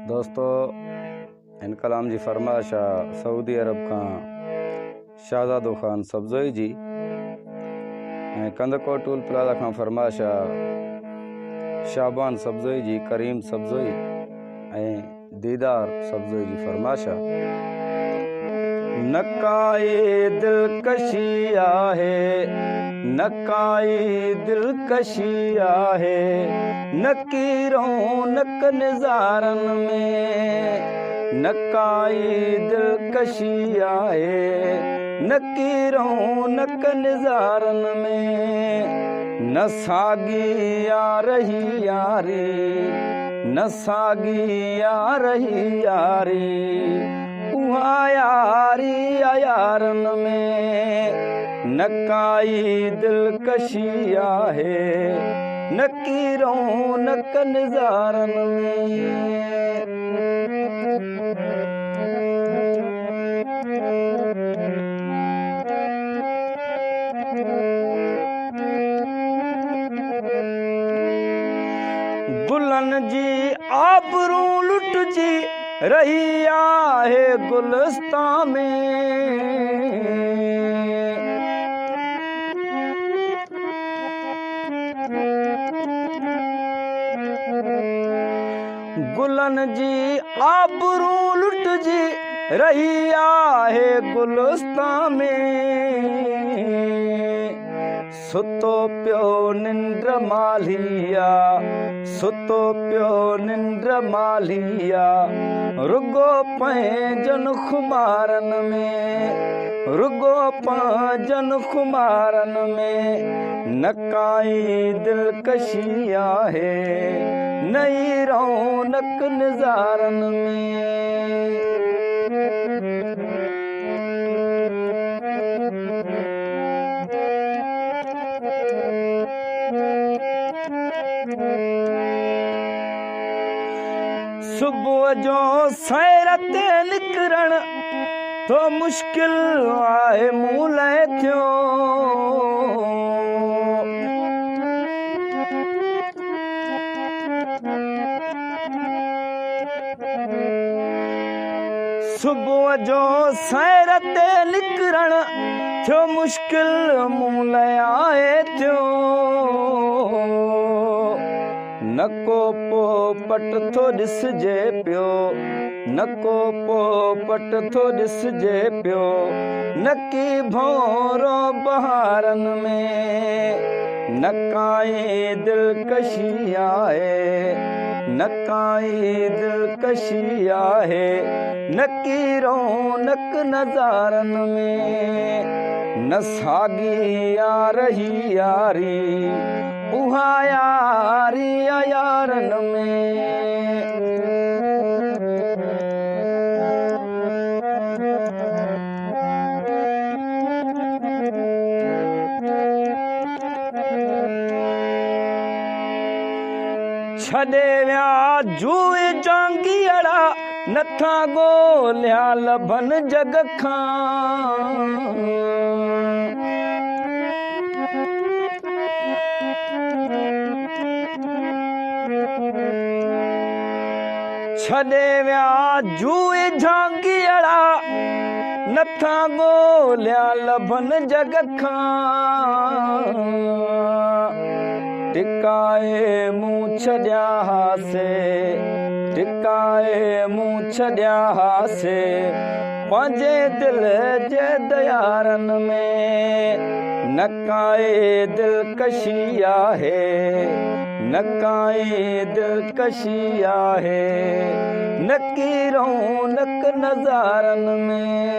दोस्तों इन कलाम जी फरमाइश सऊदी अरब का शाहजादो खान सब्जोई जी कंदकोट टूल प्लाजा का फरमाइश शाबान सब्जोई जी, करीम सब्जोई दीदार सब्जोई जी फरमाइश नकाए दिलकशी आहे, नकाई दिलकशी आहे, नकीरों नक निज़ारन में नकाई दिलकशी आहे, नकीरों नक निज़ारन में न सागी आ रही यारी, न सागी आ रही यारी उहा यारी यारन में नकाई दिलकशी आहे, नकीरों नक निज़ारन में। गुलन जी आबरू लुट जी रही आहे गुलिस्तान में गुलन जी आबरू लुट जी रही आहे गुलिस्तान में सुतो पियो निंड मालिया, सुतो पियो निंड मालिया रुगो पंहिंजन खुमारन में, रुगो पंहिंजन खुमारन में नकाई दिलकशी आहे, नई रौनक निज़ारन में। सुबुह जो सैर ते निकरण तो मुश्किल आहे मूं लाइ थियो, सुबुह जो सैर ते निकरण थियो मुश्किल मूं लाइ आहे थियो नको पोपट थो ॾिसजे पियो, नको पोपट थो ॾिसजे पियो नकी भौरो बहारन में नकाई दिलकशी आहे, नकाई दिलकशी आहे, नकीरों नक नज़ारन में न सागी आ रही यारी उहा यारी यारन में। छॾे विया जूए जांगीअड़ा नथा ॻोल्हिया लभन जग खां छॾे विया जूए झांगीअड़ा नथा ॻोल्हिया लभन जग खां टिकाए मूं छॾिया हासे, टिकाए मूं छॾिया हासे पंहिंजे दिल जे दयारन में नकाए दिलकशी आहे, नकाई दिलकशी आहे, नकीरों नक नज़ारन में।